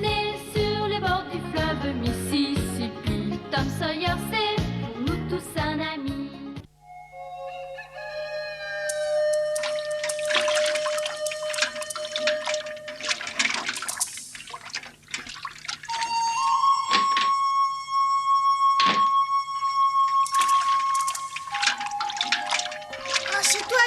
né sur les bords du fleuve Mississippi. Tom Sawyer, c'est pour nous tous un ami.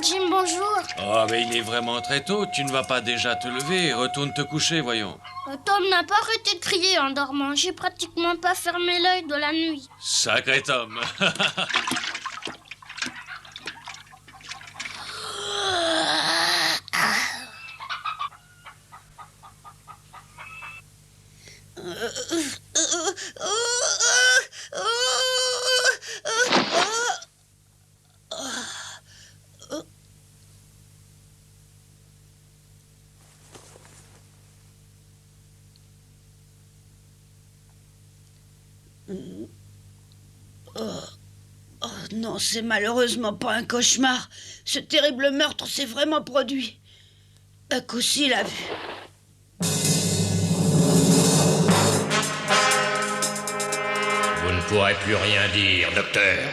Jim, bonjour. Oh, mais il est vraiment très tôt. Tu ne vas pas déjà te lever. Retourne te coucher, voyons. Tom n'a pas arrêté de crier en dormant. J'ai pratiquement pas fermé l'œil de la nuit. Sacré Tom. Oh non, c'est malheureusement pas un cauchemar. Ce terrible meurtre s'est vraiment produit. Huck aussi l'a vu. Vous ne pourrez plus rien dire, docteur.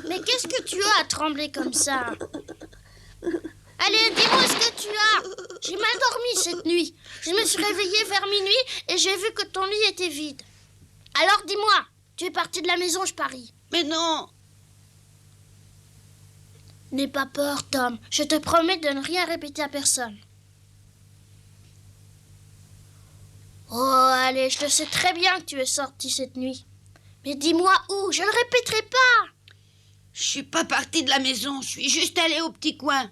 Mais qu'est-ce que tu as à trembler comme ça? Allez, dis-moi ce que tu as. J'ai mal dormi cette nuit. Je me suis réveillée vers minuit et j'ai vu que ton lit était vide. Alors dis-moi, tu es parti de la maison, je parie. Mais non. N'aie pas peur, Tom. Je te promets de ne rien répéter à personne. Oh, allez, je te sais très bien que tu es sorti cette nuit. Mais dis-moi où, je ne répéterai pas. Je suis pas partie de la maison, je suis juste allée au petit coin.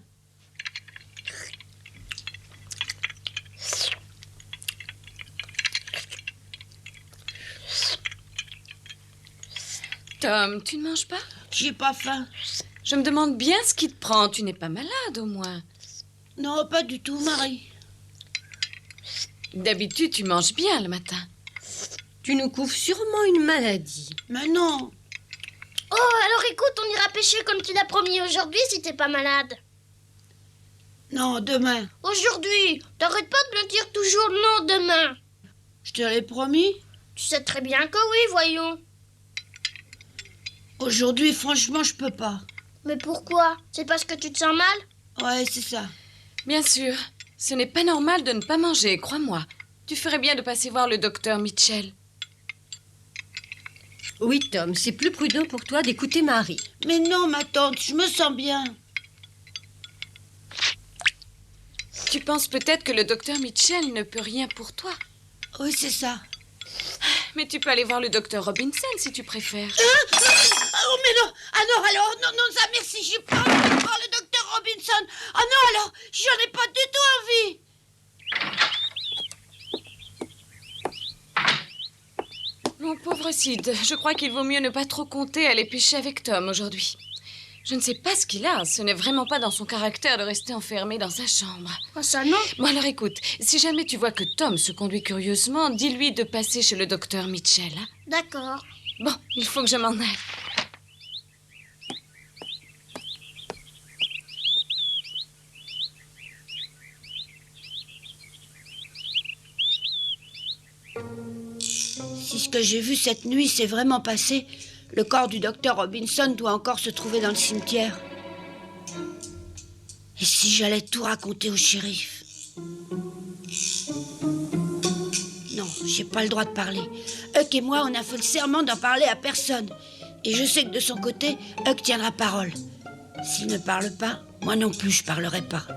Tom, tu ne manges pas? J'ai pas faim. Je me demande bien ce qui te prend. Tu n'es pas malade, au moins. Non, pas du tout, Marie. D'habitude, tu manges bien le matin. Tu nous couvres sûrement une maladie. Mais non. Oh, alors écoute, on ira pêcher comme tu l'as promis aujourd'hui si t'es pas malade. Non, demain. Aujourd'hui, t'arrêtes pas de me dire toujours non demain. Je te l'ai promis. Tu sais très bien que oui, voyons. Aujourd'hui, franchement, je peux pas. Mais pourquoi? C'est parce que tu te sens mal? Ouais, c'est ça. Bien sûr. Ce n'est pas normal de ne pas manger, crois-moi. Tu ferais bien de passer voir le docteur Mitchell. Oui, Tom, c'est plus prudent pour toi d'écouter Marie. Mais non, ma tante, je me sens bien. Tu penses peut-être que le docteur Mitchell ne peut rien pour toi. Oui, c'est ça. Mais tu peux aller voir le docteur Robinson si tu préfères. Oh, mais non. Alors, non, ça, merci. J'ai pas envie de voir le docteur Robinson. Ah non, alors, j'en ai pas du tout envie. Mon pauvre Sid, je crois qu'il vaut mieux ne pas trop compter aller pêcher avec Tom aujourd'hui. Je ne sais pas ce qu'il a. Ce n'est vraiment pas dans son caractère de rester enfermé dans sa chambre. Oh, ça non. Bon, alors écoute, si jamais tu vois que Tom se conduit curieusement, dis-lui de passer chez le docteur Mitchell. Hein? D'accord. Bon, il faut que je m'en aille. Si ce que j'ai vu cette nuit s'est vraiment passé, le corps du docteur Robinson doit encore se trouver dans le cimetière. Et si j'allais tout raconter au shérif? Non, j'ai pas le droit de parler. Huck et moi, on a fait le serment d'en parler à personne. Et je sais que de son côté, Huck tiendra parole. S'il ne parle pas, moi non plus, je parlerai pas.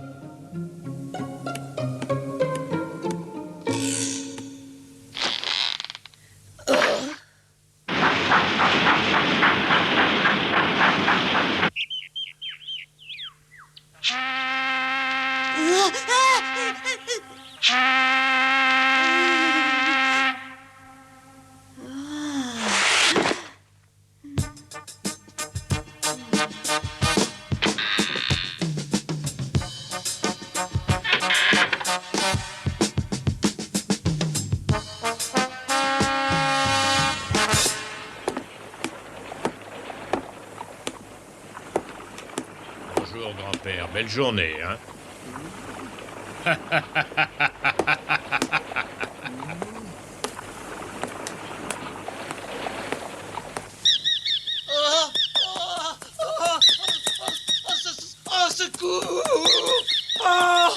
Bonjour, grand-père. Belle journée, hein? Au secours! Oh,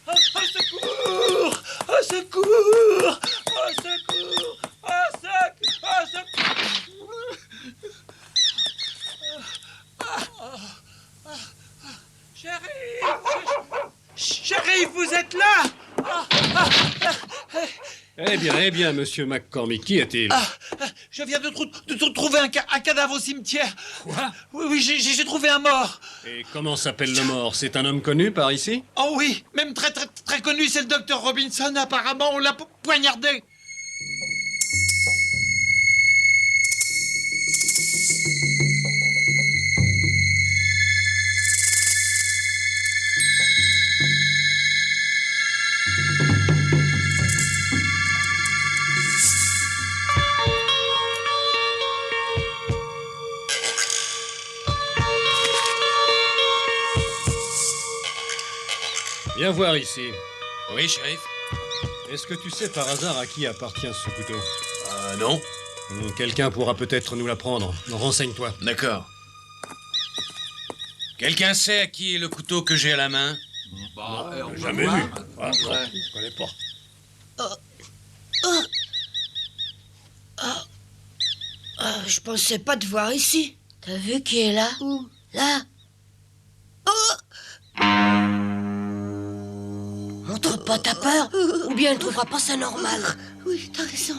au secours! Au secours! Au secours! Au secours! Shérif, vous êtes là? Eh bien, monsieur McCormick, qui est-il? Je viens de trouver un cadavre au cimetière. Quoi? Oui, j'ai trouvé un mort. Et comment s'appelle le mort? C'est un homme connu par ici? Oh oui, même très connu, c'est le docteur Robinson. Apparemment, on l'a poignardé. Viens voir ici. Oui, shérif? Est-ce que tu sais par hasard à qui appartient ce couteau? Non. Quelqu'un pourra peut-être nous l'apprendre. Renseigne-toi. D'accord. Quelqu'un sait à qui est le couteau que j'ai à la main? Jamais vu. Je connais pas. Je pensais pas te voir ici. T'as vu qui est là? Où? Là. Montre pas ta peur, ou bien elle trouvera pas ça normal. Oui, t'as raison.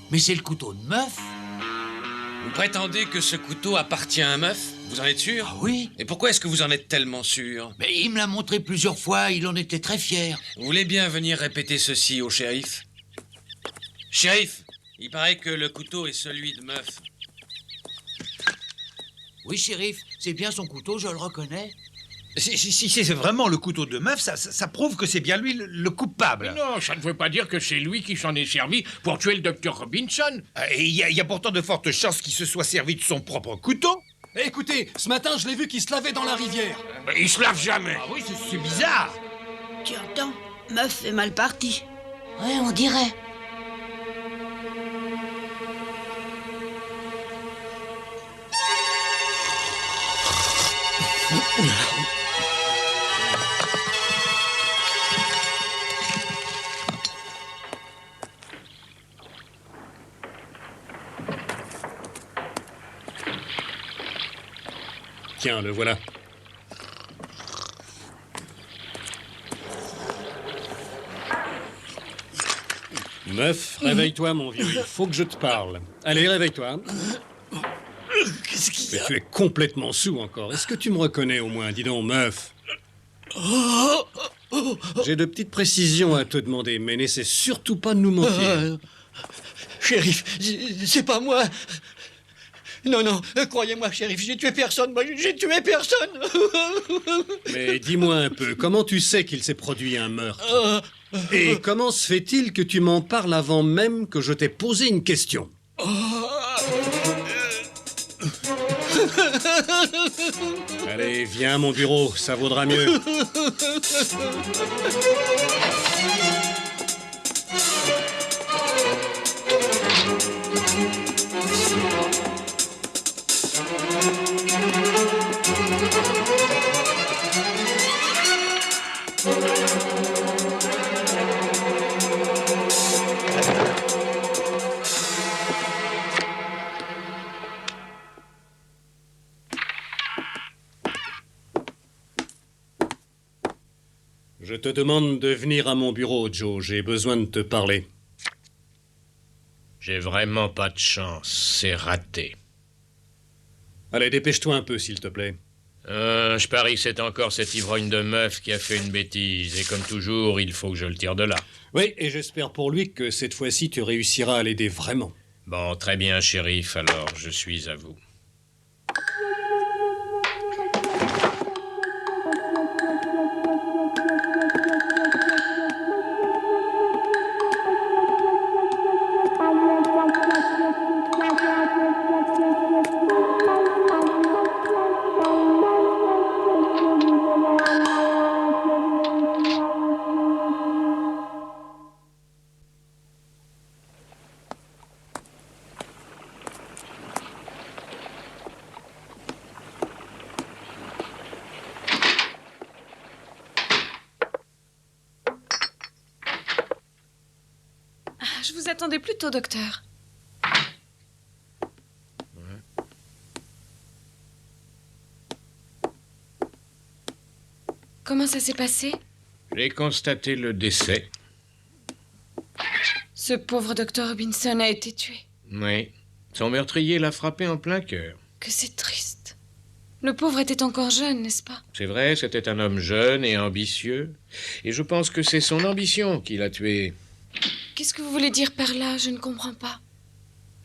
Mais c'est le couteau de meuf. Vous prétendez que ce couteau appartient à un meuf? Vous en êtes sûr? Ah oui. Et pourquoi est-ce que vous en êtes tellement sûr? Mais il me l'a montré plusieurs fois, il en était très fier. Vous voulez bien venir répéter ceci au shérif? Shérif, il paraît que le couteau est celui de meuf. Oui, shérif, c'est bien son couteau, je le reconnais. Si c'est vraiment le couteau de meuf, ça prouve que c'est bien lui le coupable. Non, ça ne veut pas dire que c'est lui qui s'en est servi pour tuer le docteur Robinson. Et il y a pourtant de fortes chances qu'il se soit servi de son propre couteau. Écoutez, ce matin, je l'ai vu qui se lavait dans la rivière. Mais il se lave jamais. Ah oui, c'est bizarre. Tu entends? Meuf est mal partie. Ouais, on dirait. Tiens, le voilà. Meuf, réveille-toi, mon vieux. Il faut que je te parle. Allez, réveille-toi. Qu'est-ce qu'il y Mais a? tu es complètement sous encore. Est-ce que tu me reconnais au moins? Dis donc, meuf. J'ai de petites précisions à te demander, mais n'essaie surtout pas de nous mentir. Shérif, c'est pas moi. Non, croyez-moi, shérif, j'ai tué personne. Moi, j'ai tué personne. Mais dis-moi un peu, comment tu sais qu'il s'est produit un meurtre? Et comment se fait-il que tu m'en parles avant même que je t'ai posé une question? Allez, viens à mon bureau, ça vaudra mieux. Je te demande de venir à mon bureau, Joe. J'ai besoin de te parler. J'ai vraiment pas de chance, c'est raté. Allez, dépêche-toi un peu, s'il te plaît. Je parie que c'est encore cette ivrogne de meuf qui a fait une bêtise. Et comme toujours, il faut que je le tire de là. Oui, et j'espère pour lui que cette fois-ci, tu réussiras à l'aider vraiment. Bon, très bien, shérif, alors je suis à vous. Je vous attendais plus tôt, docteur. Comment ça s'est passé? J'ai constaté le décès. Ce pauvre docteur Robinson a été tué. Oui. Son meurtrier l'a frappé en plein cœur. Que c'est triste. Le pauvre était encore jeune, n'est-ce pas? C'est vrai, c'était un homme jeune et ambitieux. Et je pense que c'est son ambition qui l'a tué. Qu'est-ce que vous voulez dire par là? Je ne comprends pas.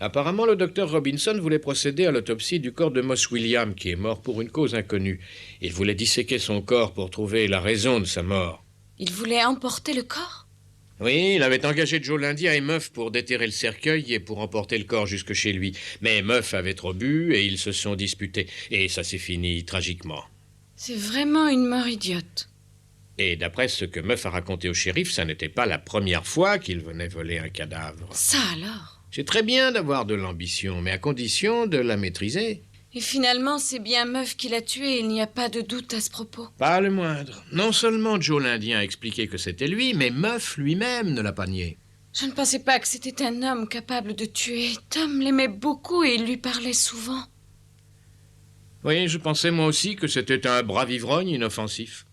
Apparemment, le docteur Robinson voulait procéder à l'autopsie du corps de Moss William, qui est mort pour une cause inconnue. Il voulait disséquer son corps pour trouver la raison de sa mort. Il voulait emporter le corps? Oui, il avait engagé Joe Lundy et Muff pour déterrer le cercueil et pour emporter le corps jusque chez lui. Mais Muff avait trop bu et ils se sont disputés. Et ça s'est fini tragiquement. C'est vraiment une mort idiote. Et d'après ce que Muff a raconté au shérif, ça n'était pas la première fois qu'il venait voler un cadavre. Ça alors? C'est très bien d'avoir de l'ambition, mais à condition de la maîtriser. Et finalement, c'est bien Meuf qui l'a tué, il n'y a pas de doute à ce propos. Pas le moindre. Non seulement Joe l'Indien a expliqué que c'était lui, mais Muff lui-même ne l'a pas nié. Je ne pensais pas que c'était un homme capable de tuer. Tom l'aimait beaucoup et il lui parlait souvent. Oui, je pensais moi aussi que c'était un brave ivrogne inoffensif.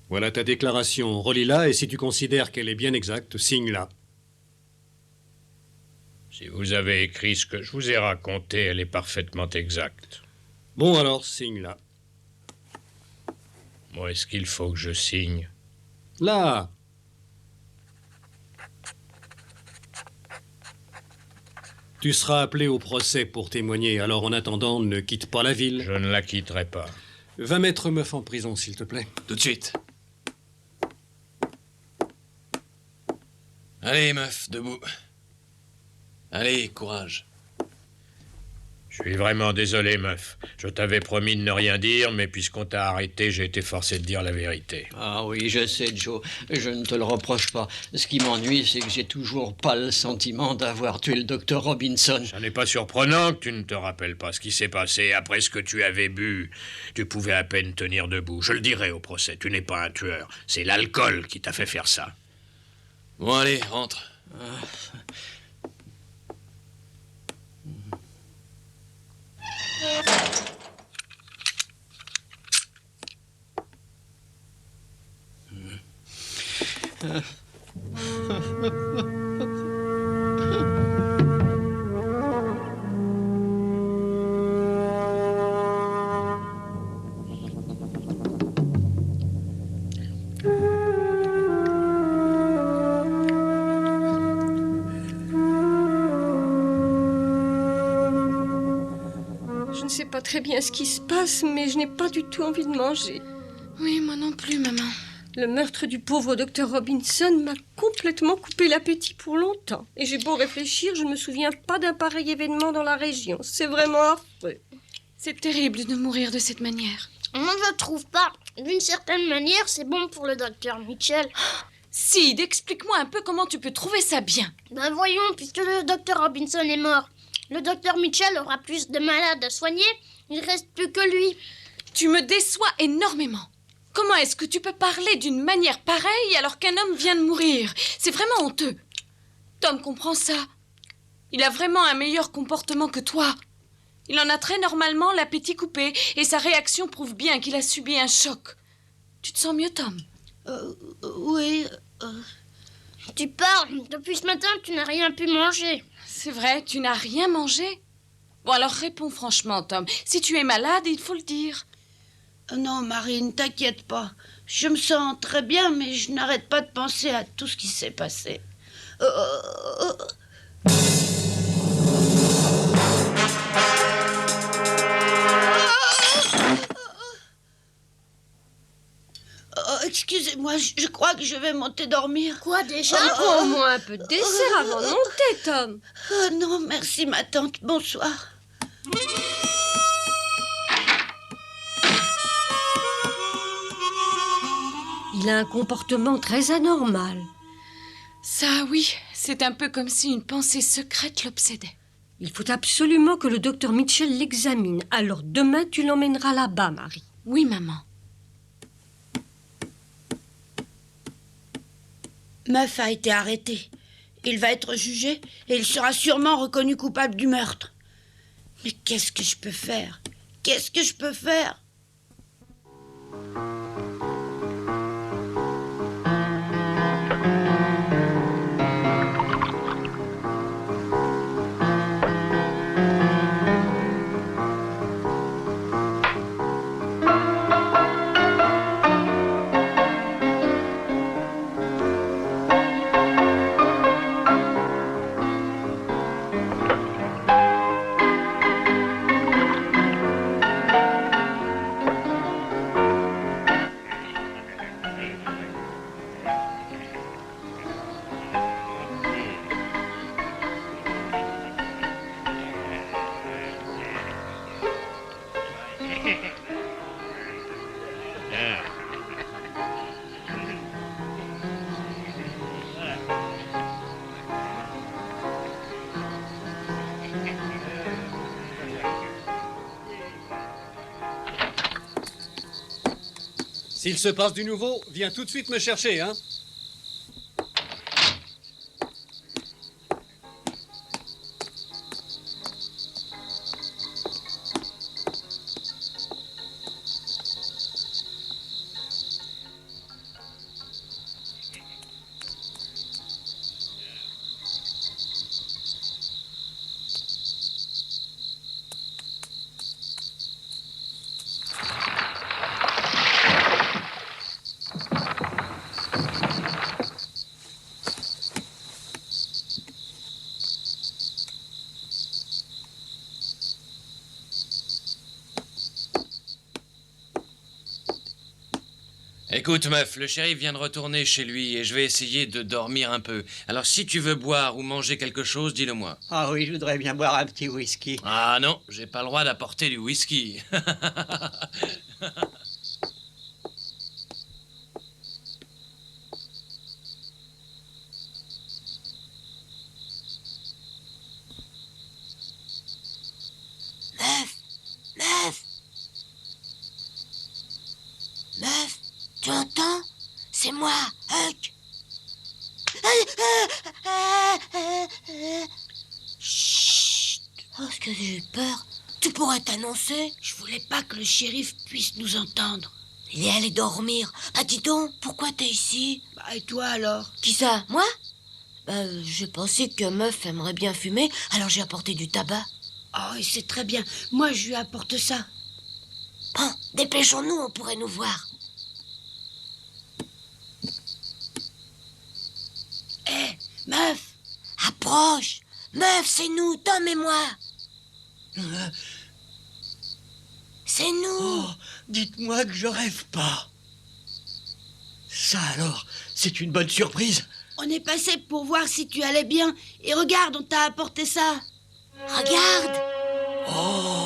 Voilà ta déclaration. Relis-la et si tu considères qu'elle est bien exacte, signe-la. Si vous avez écrit ce que je vous ai raconté, elle est parfaitement exacte. Bon alors, signe-la. Où est-ce qu'il faut que je signe? Là. Tu seras appelé au procès pour témoigner, alors en attendant, ne quitte pas la ville. Je ne la quitterai pas. Va mettre Meuf en prison, s'il te plaît. Tout de suite. Allez, Meuf, debout. Allez, courage. Je suis vraiment désolé, Meuf. Je t'avais promis de ne rien dire, mais puisqu'on t'a arrêté, j'ai été forcé de dire la vérité. Ah oui, je sais, Joe. Je ne te le reproche pas. Ce qui m'ennuie, c'est que j'ai toujours pas le sentiment d'avoir tué le docteur Robinson. Ça n'est pas surprenant que tu ne te rappelles pas ce qui s'est passé après ce que tu avais bu. Tu pouvais à peine tenir debout. Je le dirai au procès. Tu n'es pas un tueur. C'est l'alcool qui t'a fait faire ça. Bon, allez, rentre. Je ne sais pas très bien ce qui se passe, mais je n'ai pas du tout envie de manger. Oui, moi non plus, maman. Le meurtre du pauvre docteur Robinson m'a complètement coupé l'appétit pour longtemps. Et j'ai beau réfléchir, je ne me souviens pas d'un pareil événement dans la région. C'est vraiment affreux. C'est terrible de mourir de cette manière. Moi, je trouve pas. D'une certaine manière, c'est bon pour le docteur Mitchell. Sid, explique-moi un peu comment tu peux trouver ça bien. Ben voyons, puisque le docteur Robinson est mort, le docteur Mitchell aura plus de malades à soigner. Il reste plus que lui. Tu me déçois énormément. Comment est-ce que tu peux parler d'une manière pareille alors qu'un homme vient de mourir? C'est vraiment honteux. Tom comprend ça. Il a vraiment un meilleur comportement que toi. Il en a très normalement l'appétit coupé et sa réaction prouve bien qu'il a subi un choc. Tu te sens mieux, Tom? Oui. Tu parles. Depuis ce matin, tu n'as rien pu manger. C'est vrai, tu n'as rien mangé? Bon, alors réponds franchement, Tom. Si tu es malade, il faut le dire. Non, Marie, ne t'inquiète pas. Je me sens très bien, mais je n'arrête pas de penser à tout ce qui s'est passé. Excusez-moi, je crois que je vais monter dormir. Quoi déjà? Prends au moins un peu de dessert avant de monter, Tom. Oh non, merci ma tante. Bonsoir. Il a un comportement très anormal. Ça, oui, c'est un peu comme si une pensée secrète l'obsédait. Il faut absolument que le docteur Mitchell l'examine. Alors demain, tu l'emmèneras là-bas, Marie. Oui, maman. Muff a été arrêté. Il va être jugé et il sera sûrement reconnu coupable du meurtre. Mais qu'est-ce que je peux faire? Qu'est-ce que je peux faire? S'il se passe du nouveau, viens tout de suite me chercher, hein. Écoute, meuf, le shérif vient de retourner chez lui et je vais essayer de dormir un peu. Alors si tu veux boire ou manger quelque chose, dis-le-moi. Ah oui, je voudrais bien boire un petit whisky. Ah non, j'ai pas le droit d'apporter du whisky. Meuf, tu entends? C'est moi, Huck. Chut. Oh, est-ce que j'ai eu peur? Tu pourrais t'annoncer? Je voulais pas que le shérif puisse nous entendre. Il est allé dormir. Bah dis donc, pourquoi t'es ici? Bah, et toi alors? Qui ça? Moi? J'ai pensé que Meuf aimerait bien fumer, alors j'ai apporté du tabac. Oh, et c'est très bien. Moi, je lui apporte ça. Bon, dépêchons-nous, on pourrait nous voir. Hé, Meuf! Approche! Meuf, c'est nous, Tom et moi! C'est nous! Oh, dites-moi que je rêve pas. Ça alors, c'est une bonne surprise. On est passé pour voir si tu allais bien. Et regarde, on t'a apporté ça. Regarde! Oh.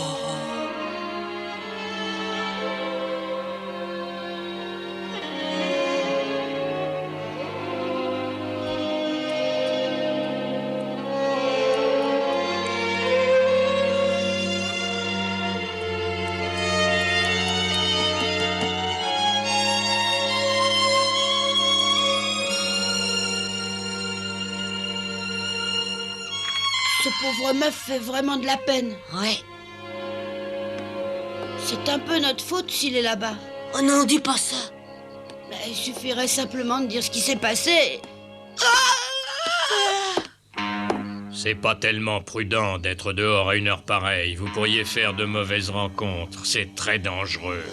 Ce pauvre Meuf fait vraiment de la peine. Ouais. C'est un peu notre faute s'il est là-bas. Oh non, dis pas ça! Bah, il suffirait simplement de dire ce qui s'est passé. C'est pas tellement prudent d'être dehors à une heure pareille. Vous pourriez faire de mauvaises rencontres. C'est très dangereux.